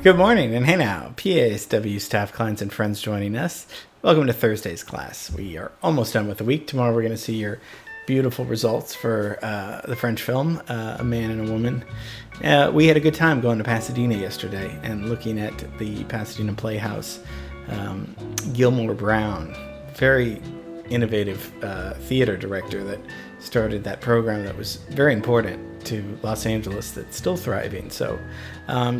Good morning, and hey now, PASW staff, clients, and friends joining us. Welcome to Thursday's class. We are almost done with the week. Tomorrow we're going to see your beautiful results for the French film, A Man and a Woman. We had a good time going to Pasadena yesterday and looking at the Pasadena Playhouse. Gilmore Brown, very innovative theater director that started that program that was very important to Los Angeles that's still thriving. So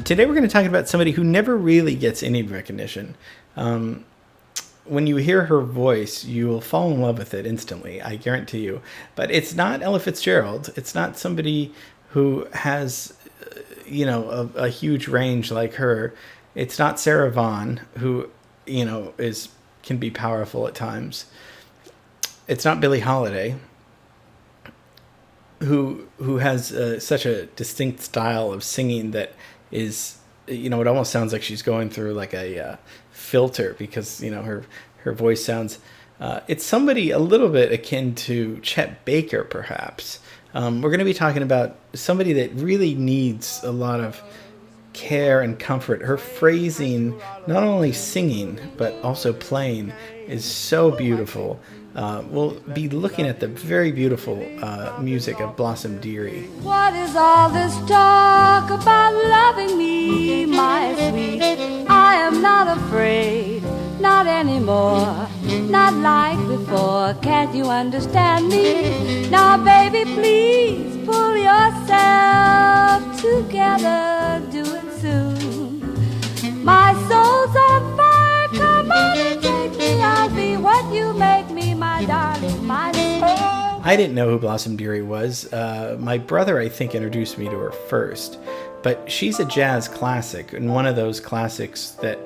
today we're going to talk about somebody who never really gets any recognition. When you hear her voice, you will fall in love with it instantly, I guarantee you. But it's not Ella Fitzgerald. It's not somebody who has, a huge range like her. It's not Sarah Vaughan, who, can be powerful at times. It's not Billie Holiday, who has such a distinct style of singing that is, it almost sounds like she's going through like a filter because, her voice sounds, it's somebody a little bit akin to Chet Baker, perhaps. We're going to be talking about somebody that really needs a lot of care and comfort. Her phrasing, not only singing, but also playing, is so beautiful. We'll be looking at the very beautiful music of Blossom Dearie. What is all this talk about loving me, my sweet? I am not afraid, not anymore, not like before. Can't you understand me? Now, baby, please pull yourself together, do it soon. My soul's on fire, come on and take me. I'll be what you make me, my darling, my soul. I didn't know who Blossom Dearie was. My brother, I think, introduced me to her first. But she's a jazz classic, and one of those classics that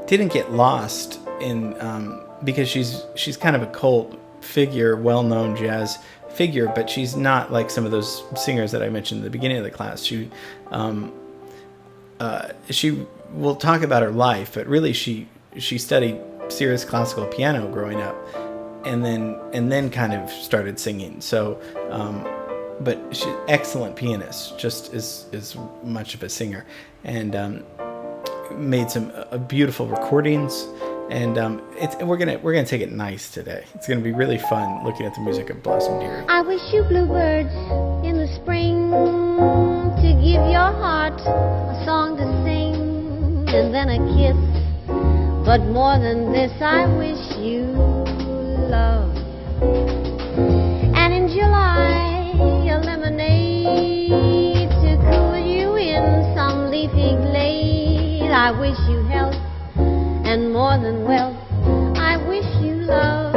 didn't get lost in because she's kind of a cult figure, well-known jazz figure, but she's not like some of those singers that I mentioned at the beginning of the class. She will talk about her life, but really she studied serious classical piano growing up, and then kind of started singing. So, but she's an excellent pianist, just as much of a singer, and made some beautiful recordings. And we're gonna take it nice today. It's gonna be really fun looking at the music of Blossom Dearie. I wish you bluebirds in the spring to give your heart a song to sing and then a kiss. But more than this, I wish you love. And in July, a lemonade to cool you in some leafy glade. I wish you health, and more than wealth, I wish you love.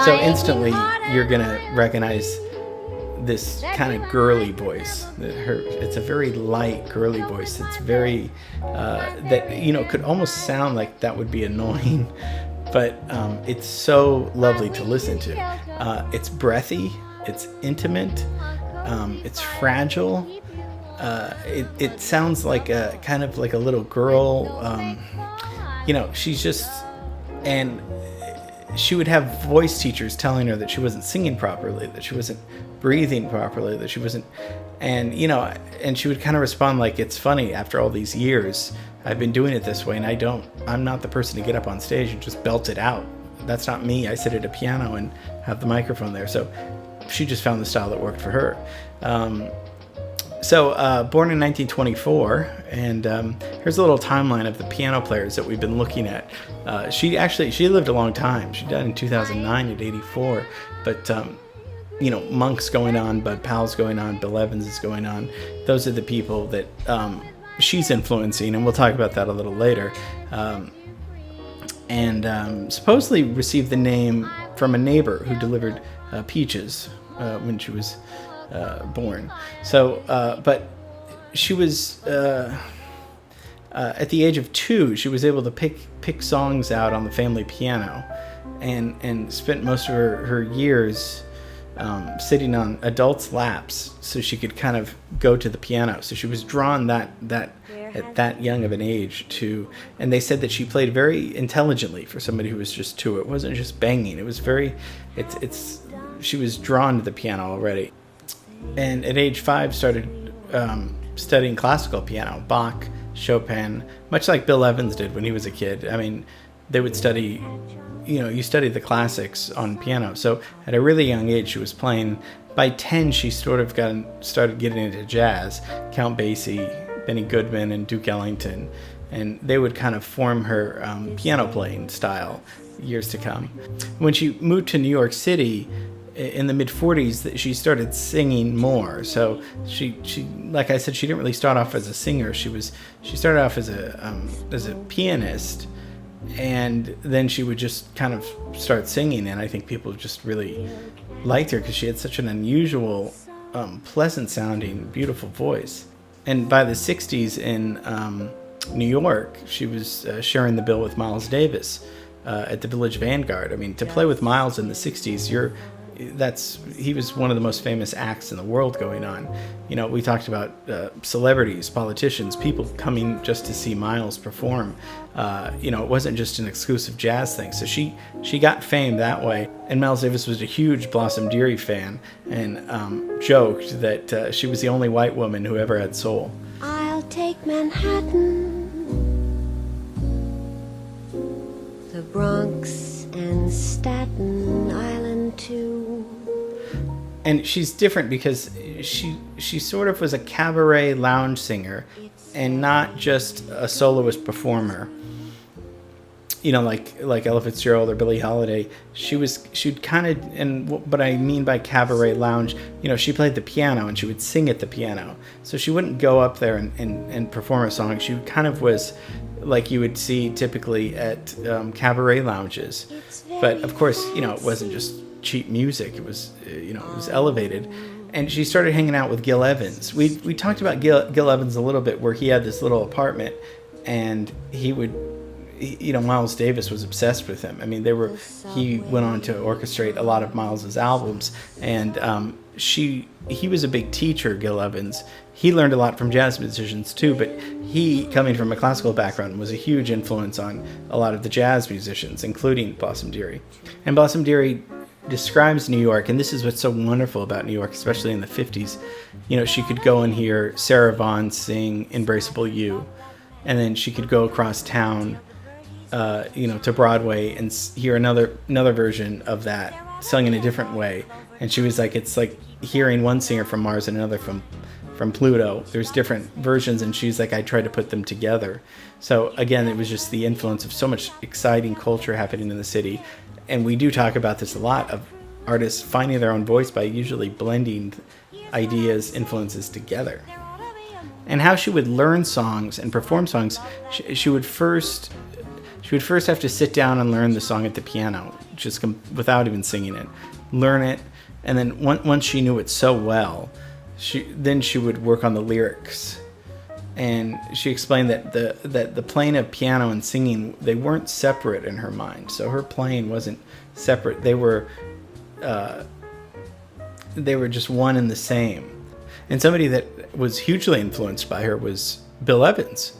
So instantly, you're gonna recognize this kind of girly voice. It's a very light, girly voice. It's very that could almost sound like that would be annoying, but it's so lovely to listen to. It's breathy, it's intimate, it's fragile. It sounds like a kind of like a little girl. She's just, and she would have voice teachers telling her that she wasn't singing properly, that she wasn't breathing properly, that she wasn't, and she would kind of respond like, it's funny, after all these years, I've been doing it this way, and I'm not the person to get up on stage and just belt it out. That's not me. I sit at a piano and have the microphone there. So she just found the style that worked for her. Born in 1924, and here's a little timeline of the piano players that we've been looking at. She lived a long time. She died in 2009 at 84, but Monk's going on, Bud Powell's going on, Bill Evans is going on. Those are the people that she's influencing, and we'll talk about that a little later. Supposedly received the name from a neighbor who delivered peaches when she was born. So, but she was at the age of 2, she was able to pick songs out on the family piano, and spent most of her years sitting on adults' laps so she could kind of go to the piano. So she was drawn at that young of an age to, and they said that she played very intelligently for somebody who was just 2. It wasn't just banging. It was she was drawn to the piano already. And at age 5 started studying classical piano, Bach, Chopin, much like Bill Evans did when he was a kid. I mean, they would study, you study the classics on piano. So at a really young age, she was playing. By 10, she sort of started getting into jazz. Count Basie, Benny Goodman, and Duke Ellington, and they would kind of form her piano playing style years to come. When she moved to New York City in the mid-40s, she started singing more. So she like I said, she didn't really start off as a singer. She started off as a pianist, and then she would just kind of start singing, and I think people just really liked her because she had such an unusual, pleasant sounding, beautiful voice. And by the 60s in New York, she was sharing the bill with Miles Davis at the Village Vanguard. I mean, to play with Miles in the 60s, he was one of the most famous acts in the world going on. We talked about celebrities, politicians, people coming just to see Miles perform. It wasn't just an exclusive jazz thing. So she got fame that way. And Miles Davis was a huge Blossom Dearie fan, and joked that she was the only white woman who ever had soul. I'll take Manhattan, the Bronx, and Staten Island too. And she's different because she sort of was a cabaret lounge singer and not just a soloist performer. Like Ella Fitzgerald or Billie Holiday. She'd kind of, and what I mean by cabaret lounge, she played the piano and she would sing at the piano. So she wouldn't go up there and perform a song. She kind of was like you would see typically at cabaret lounges. But of course, it wasn't just cheap music. It was, it was elevated. And she started hanging out with Gil Evans. We talked about Gil Evans a little bit, where he had this little apartment, and he would, Miles Davis was obsessed with him. I mean, he went on to orchestrate a lot of Miles's albums, and he was a big teacher, Gil Evans. He learned a lot from jazz musicians too, but he, coming from a classical background, was a huge influence on a lot of the jazz musicians, including Blossom Dearie. And Blossom Dearie describes New York, and this is what's so wonderful about New York, especially in the 50s. She could go and hear Sarah Vaughan sing Embraceable You, and then she could go across town, to Broadway and hear another version of that sung in a different way. And she was like, it's like hearing one singer from Mars and another from Pluto. There's different versions, and she's like, I tried to put them together. So again, it was just the influence of so much exciting culture happening in the city. And we do talk about this a lot, of artists finding their own voice by usually blending ideas, influences together. And how she would learn songs and perform songs, she would first have to sit down and learn the song at the piano, just without even singing it, learn it, and then once she knew it so well, she would work on the lyrics. And she explained that the playing of piano and singing, they weren't separate in her mind. So her playing wasn't separate. They were just one and the same. And somebody that was hugely influenced by her was Bill Evans,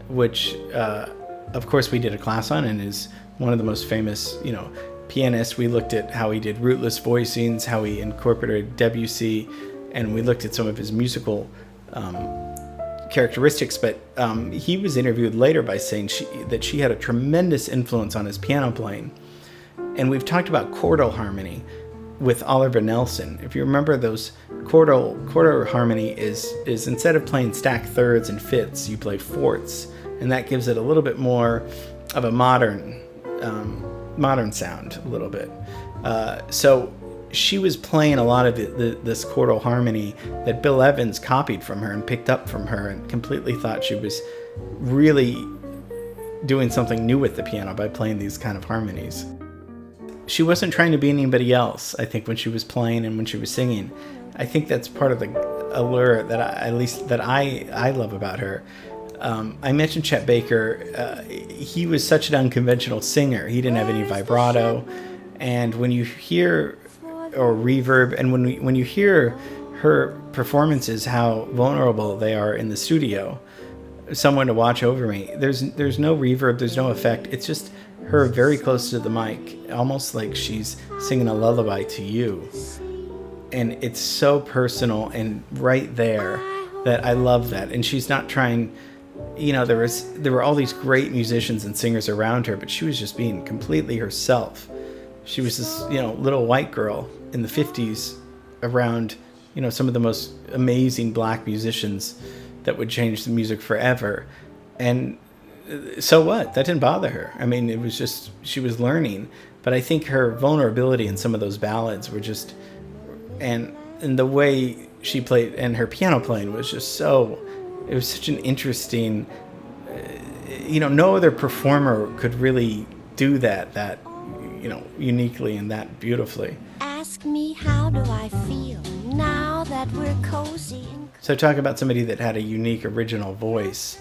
which of course we did a class on, and is one of the most famous pianists. We looked at how he did rootless voicings, how he incorporated Debussy, and we looked at some of his musical characteristics. But he was interviewed later by saying that she had a tremendous influence on his piano playing. And we've talked about chordal harmony with Oliver Nelson. If you remember, those chordal harmony is instead of playing stacked thirds and fifths, you play fourths, and that gives it a little bit more of a modern sound, a little bit. So she was playing a lot of this chordal harmony that Bill Evans copied from her and picked up from her, and completely thought she was really doing something new with the piano by playing these kind of harmonies. She wasn't trying to be anybody else, I think, when she was playing and when she was singing. I think that's part of the allure that I love about her. I mentioned Chet Baker. He was such an unconventional singer. He didn't have any vibrato, and when you hear or reverb, and when you hear her performances, how vulnerable they are in the studio. Someone to watch over me. There's no reverb. There's no effect. It's just her very close to the mic, almost like she's singing a lullaby to you. And it's so personal and right there. that I love that. And she's not trying, there were all these great musicians and singers around her, but she was just being completely herself. She was this, little white girl in the 50s around, some of the most amazing black musicians that would change the music forever. And so what? That didn't bother her. I mean, it was just, she was learning. But I think her vulnerability in some of those ballads were just, and the way she played and her piano playing was just it was such an interesting, no other performer could really do that, uniquely and that beautifully. Ask me, how do I feel now that we're cozy? So talk about somebody that had a unique original voice.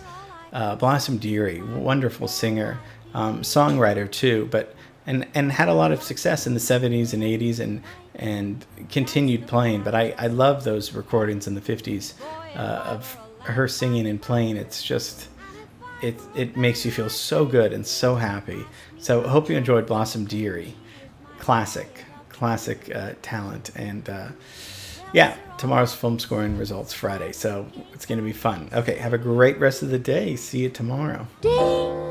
Blossom Dearie, wonderful singer, songwriter too, but and had a lot of success in the 70s and 80s and continued playing. But I love those recordings in the 50s of her singing and playing. It's just, it makes you feel so good and so happy. So hope you enjoyed Blossom Dearie. Classic talent. And tomorrow's film scoring results Friday, so it's going to be fun. Okay, have a great rest of the day. See you tomorrow. Ding!